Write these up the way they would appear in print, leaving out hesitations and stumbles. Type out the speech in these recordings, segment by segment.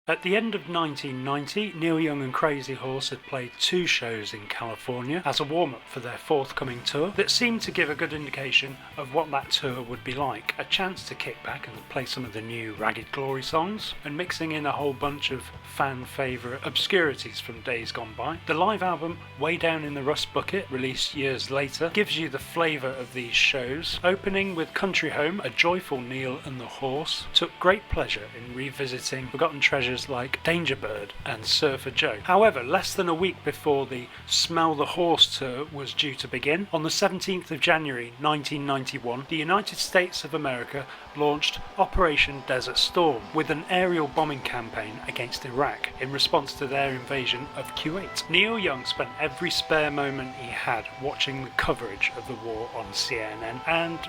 At the end of 1990, Neil Young and Crazy Horse had played 2 shows in California as a warm-up for their forthcoming tour that seemed to give a good indication of what that tour would be like. A chance to kick back and play some of the new Ragged Glory songs, and mixing in a whole bunch of fan favourite obscurities from days gone by. The live album, Way Down in the Rust Bucket, released years later, gives you the flavour of these shows. Opening with Country Home, a joyful Neil and the Horse took great pleasure in revisiting forgotten treasures like Danger Bird and Surfer Joe. However, less than a week before the Smell the Horse tour was due to begin, on the 17th of January 1991, the United States of America launched Operation Desert Storm with an aerial bombing campaign against Iraq in response to their invasion of Kuwait. Neil Young spent every spare moment he had watching the coverage of the war on CNN and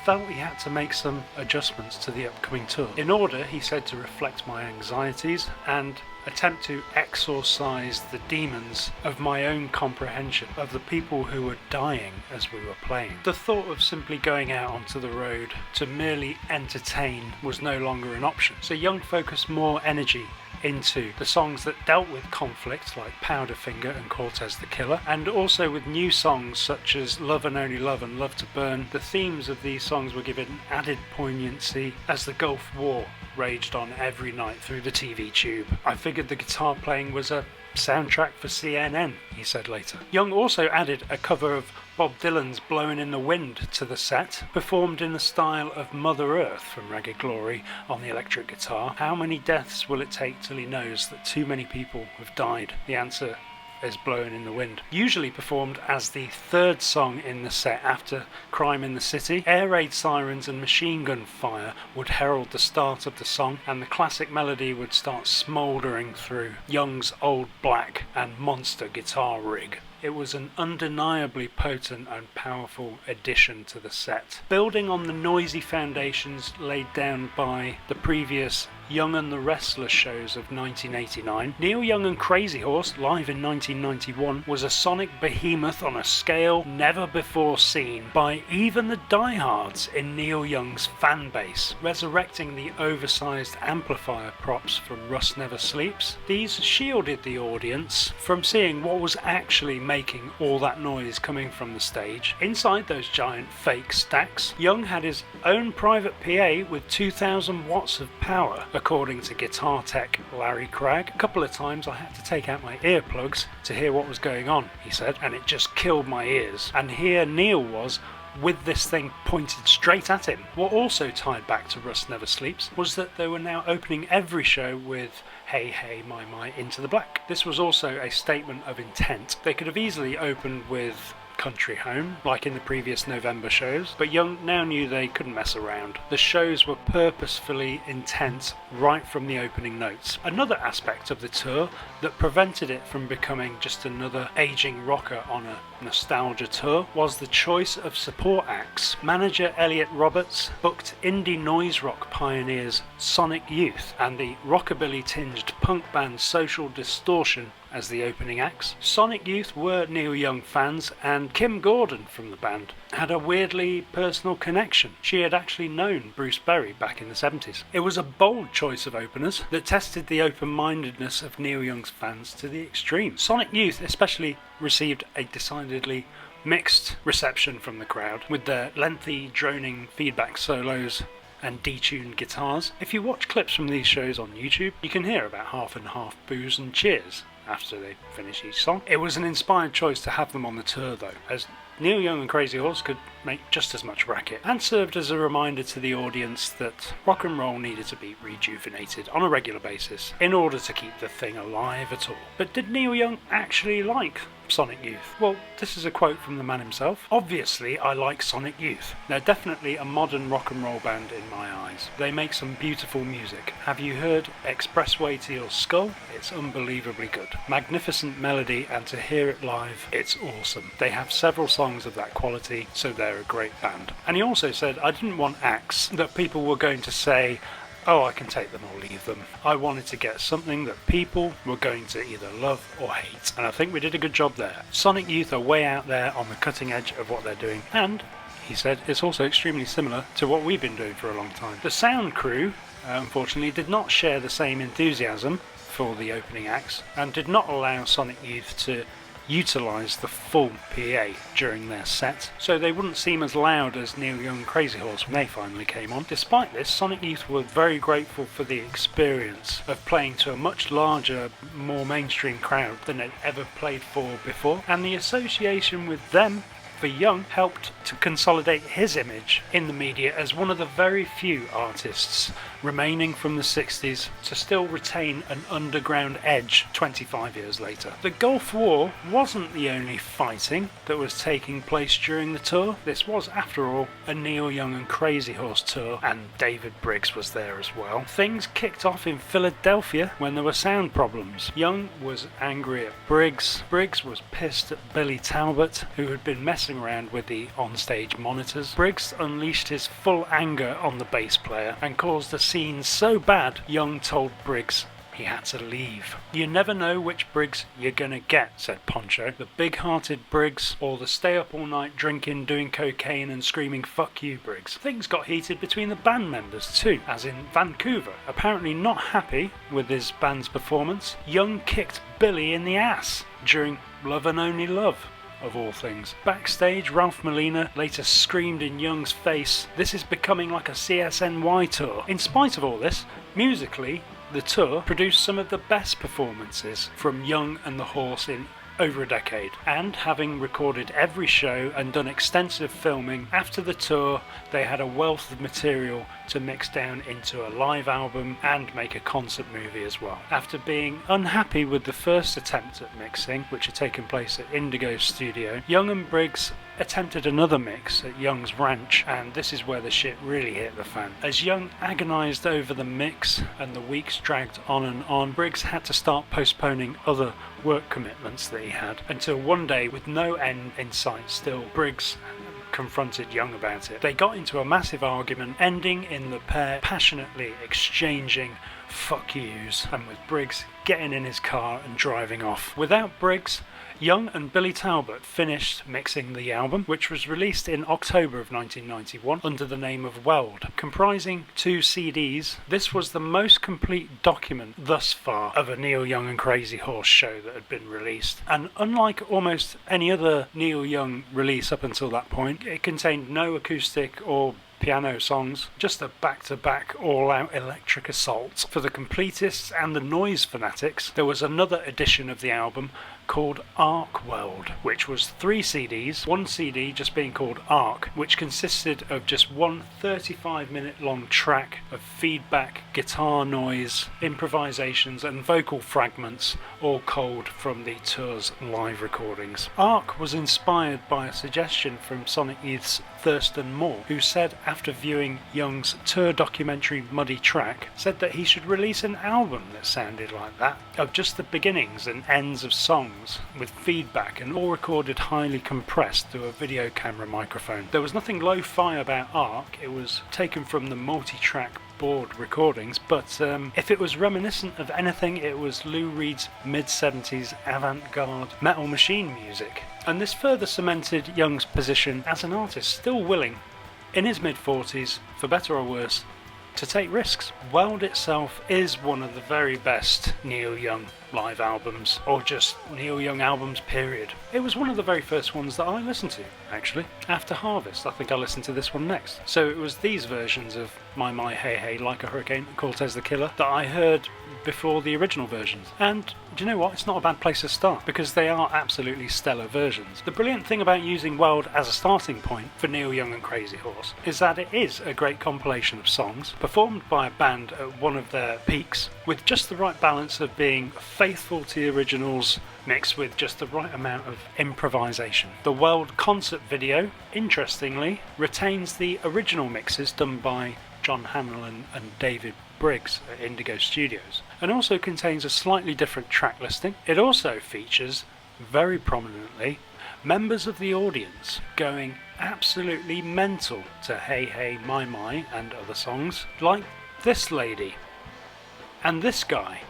felt he had to make some adjustments to the upcoming tour in order, he said, to reflect my anxieties and attempt to exorcise the demons of my own comprehension of the people who were dying as we were playing. The thought of simply going out onto the road to merely entertain was no longer an option, so Young focused more energy into the songs that dealt with conflict like Powderfinger and Cortez the Killer, and also with new songs such as Love and Only Love and Love to Burn. The themes of these songs were given added poignancy as the Gulf War raged on every night through the TV tube. I figured the guitar playing was a soundtrack for CNN, he said later. Young also added a cover of Bob Dylan's Blowin' in the Wind to the set, performed in the style of Mother Earth from Ragged Glory on the electric guitar. How many deaths will it take till he knows that too many people have died? The answer is Blowin' in the Wind. Usually performed as the 3rd song in the set after Crime in the City, air raid sirens and machine gun fire would herald the start of the song, and the classic melody would start smouldering through Young's old black and monster guitar rig. It was an undeniably potent and powerful addition to the set. Building on the noisy foundations laid down by the previous Young and the Restless shows of 1989, Neil Young and Crazy Horse, live in 1991, was a sonic behemoth on a scale never before seen by even the diehards in Neil Young's fan base, resurrecting the oversized amplifier props from Rust Never Sleeps. These shielded the audience from seeing what was actually making all that noise coming from the stage. Inside those giant fake stacks, Young had his own private PA with 2,000 watts of power, according to guitar tech Larry Craig. A couple of times I had to take out my earplugs to hear what was going on, he said, and it just killed my ears. And here Neil was with this thing pointed straight at him. What also tied back to Rust Never Sleeps was that they were now opening every show with Hey Hey My My Into the Black. This was also a statement of intent. They could have easily opened with Country Home, like in the previous November shows, but Young now knew they couldn't mess around. The shows were purposefully intense right from the opening notes. Another aspect of the tour that prevented it from becoming just another aging rocker on a nostalgia tour was the choice of support acts. Manager Elliot Roberts booked indie noise rock pioneers Sonic Youth and the rockabilly-tinged punk band Social Distortion as the opening acts. Sonic Youth were Neil Young fans, and Kim Gordon from the band had a weirdly personal connection. She had actually known Bruce Berry back in the 70s. It was a bold choice of openers that tested the open-mindedness of Neil Young's fans to the extreme. Sonic Youth especially received a decidedly mixed reception from the crowd, with their lengthy, droning feedback solos and detuned guitars. If you watch clips from these shows on YouTube, you can hear about half and half boos and cheers after they finish each song. It was an inspired choice to have them on the tour though, as Neil Young and Crazy Horse could make just as much racket, and served as a reminder to the audience that rock and roll needed to be rejuvenated on a regular basis in order to keep the thing alive at all. But did Neil Young actually like Sonic Youth? Well, this is a quote from the man himself. Obviously, I like Sonic Youth. They're definitely a modern rock and roll band in my eyes. They make some beautiful music. Have you heard Expressway to Your Skull? It's unbelievably good. Magnificent melody, and to hear it live, it's awesome. They have several songs of that quality, so they're a great band. And he also said, I didn't want acts that people were going to say, oh, I can take them or leave them. I wanted to get something that people were going to either love or hate, and I think we did a good job there. Sonic Youth are way out there on the cutting edge of what they're doing, and he said it's also extremely similar to what we've been doing for a long time. The sound crew unfortunately did not share the same enthusiasm for the opening acts and did not allow Sonic Youth to utilise the full PA during their set, so they wouldn't seem as loud as Neil Young and Crazy Horse when they finally came on. Despite this, Sonic Youth were very grateful for the experience of playing to a much larger, more mainstream crowd than they'd ever played for before, and the association with them for Young helped to consolidate his image in the media as one of the very few artists remaining from the 60s to still retain an underground edge 25 years later. The Gulf War wasn't the only fighting that was taking place during the tour. This was, after all, a Neil Young and Crazy Horse tour, and David Briggs was there as well. Things kicked off in Philadelphia when there were sound problems. Young was angry at Briggs. Briggs was pissed at Billy Talbot, who had been messing around with the onstage monitors. Briggs unleashed his full anger on the bass player and caused a scene so bad Young told Briggs he had to leave. You never know which Briggs you're gonna get, said Poncho. The big-hearted Briggs or the stay up all night drinking, doing cocaine and screaming fuck you Briggs. Things got heated between the band members too, as in Vancouver. Apparently not happy with his band's performance, Young kicked Billy in the ass during Love and Only Love, of all things. Backstage, Ralph Molina later screamed in Young's face, "This is becoming like a CSNY tour." In spite of all this, musically, the tour produced some of the best performances from Young and the Horse in over a decade, and having recorded every show and done extensive filming, after the tour they had a wealth of material to mix down into a live album and make a concert movie as well. After being unhappy with the first attempt at mixing, which had taken place at Indigo Studio, Young and Briggs attempted another mix at Young's ranch, and this is where the shit really hit the fan. As Young agonised over the mix and the weeks dragged on, Briggs had to start postponing other work commitments that he had, until one day, with no end in sight still, Briggs confronted Young about it. They got into a massive argument, ending in the pair passionately exchanging fuck yous, and with Briggs getting in his car and driving off. Without Briggs, Young and Billy Talbot finished mixing the album, which was released in October of 1991 under the name of Weld. Comprising 2 CDs, this was the most complete document thus far of a Neil Young and Crazy Horse show that had been released. And unlike almost any other Neil Young release up until that point, it contained no acoustic or piano songs, just a back-to-back all-out electric assault. For the completists and the noise fanatics, there was another edition of the album called Ark Weld, which was 3 CDs, 1 CD just being called Ark, which consisted of just one 35-minute long track of feedback, guitar noise, improvisations and vocal fragments, all culled from the tour's live recordings. Ark was inspired by a suggestion from Sonic Youth's Thurston Moore, who said after viewing Young's tour documentary Muddy Track, said that he should release an album that sounded like that, of just the beginnings and ends of songs, with feedback and all recorded highly compressed through a video camera microphone. There was nothing lo-fi about Ark, it was taken from the multi-track board recordings, but if it was reminiscent of anything, it was Lou Reed's mid-70s avant-garde Metal Machine music. And this further cemented Young's position as an artist still willing, in his mid-40s, for better or worse, to take risks. Weld itself is one of the very best Neil Young live albums, or just Neil Young albums period. It was one of the very first ones that I listened to, actually. After Harvest, I think I listened to this one next. So it was these versions of My Hey Hey Like a Hurricane, Cortez the Killer, that I heard before the original versions. And do you know what? It's not a bad place to start, because they are absolutely stellar versions. The brilliant thing about using Weld as a starting point for Neil Young and Crazy Horse is that it is a great compilation of songs performed by a band at one of their peaks, with just the right balance of being faithful to the originals mixed with just the right amount of improvisation. The Weld concert video, interestingly, retains the original mixes done by John Hanlon and David Briggs at Indigo Studios, and also contains a slightly different track listing. It also features, very prominently, members of the audience going absolutely mental to Hey Hey My and other songs, like this lady, and this guy,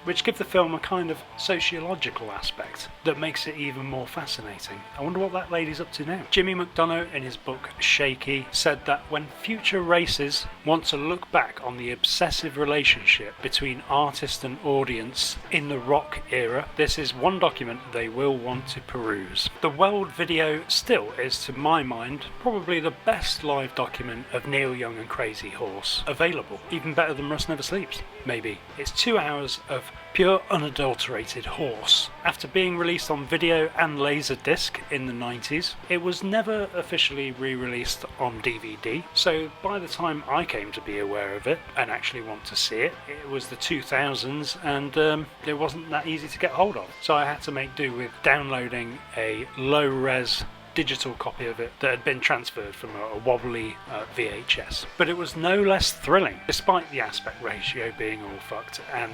which give the film a kind of sociological aspect that makes it even more fascinating. I wonder what that lady's up to now. Jimmy McDonough, in his book Shaky, said that when future races want to look back on the obsessive relationship between artist and audience in the rock era, this is one document they will want to peruse. The Weld video still is, to my mind, probably the best live document of Neil Young and Crazy Horse available, even better than Rust Never Sleeps, maybe. It's 2 hours of pure unadulterated horse. After being released on video and Laserdisc in the 90s, it was never officially re-released on DVD, so by the time I came to be aware of it and actually want to see it, it was the 2000s, and it wasn't that easy to get hold of. So I had to make do with downloading a low-res digital copy of it that had been transferred from a wobbly VHS. But it was no less thrilling, despite the aspect ratio being all fucked and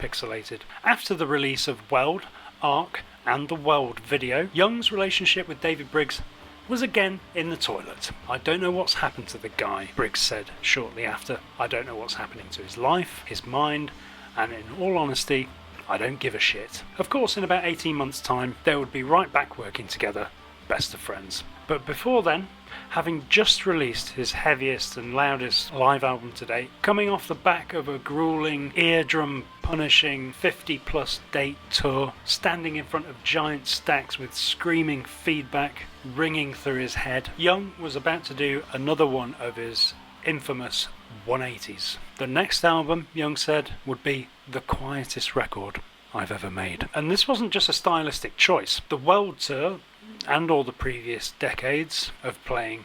pixelated. After the release of Weld, Ark and the Weld video, Young's relationship with David Briggs was again in the toilet. I don't know what's happened to the guy, Briggs said shortly after. I don't know what's happening to his life, his mind, and in all honesty, I don't give a shit. Of course, in about 18 months' time, they would be right back working together, best of friends. But before then, having just released his heaviest and loudest live album to date, coming off the back of a grueling, eardrum-punishing 50-plus date tour, standing in front of giant stacks with screaming feedback ringing through his head, Young was about to do another one of his infamous 180s. The next album, Young said, would be the quietest record I've ever made. And this wasn't just a stylistic choice. The Weld tour, and all the previous decades of playing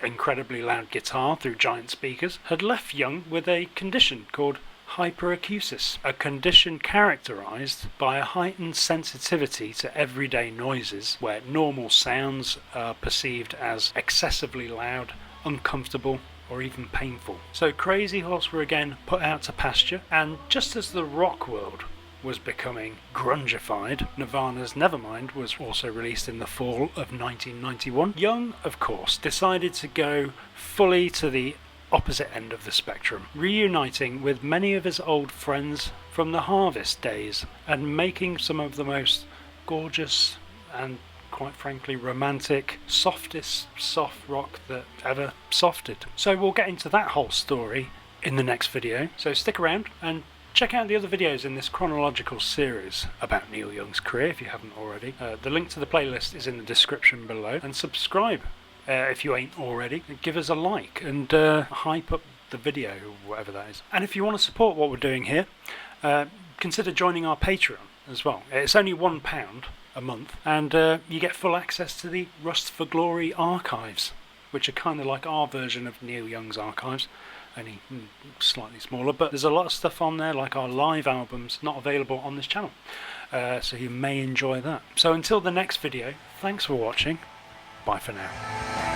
incredibly loud guitar through giant speakers, had left Young with a condition called Hyperacusis, a condition characterised by a heightened sensitivity to everyday noises, where normal sounds are perceived as excessively loud, uncomfortable, or even painful. So Crazy Horse were again put out to pasture, and just as the rock world was becoming grungified, Nirvana's Nevermind was also released in the fall of 1991. Young, of course, decided to go fully to the opposite end of the spectrum, reuniting with many of his old friends from the Harvest days and making some of the most gorgeous and, quite frankly, romantic, softest soft rock that ever softed. So we'll get into that whole story in the next video, so stick around and check out the other videos in this chronological series about Neil Young's career if you haven't already. The link to the playlist is in the description below, and subscribe if you ain't already. Give us a like and hype up the video, whatever that is. And if you want to support what we're doing here, consider joining our Patreon as well. It's only £1 a month, and you get full access to the Rust for Glory archives, which are kind of like our version of Neil Young's archives, only slightly smaller, but there's a lot of stuff on there, like our live albums, not available on this channel, so you may enjoy that. So until the next video, thanks for watching, bye for now.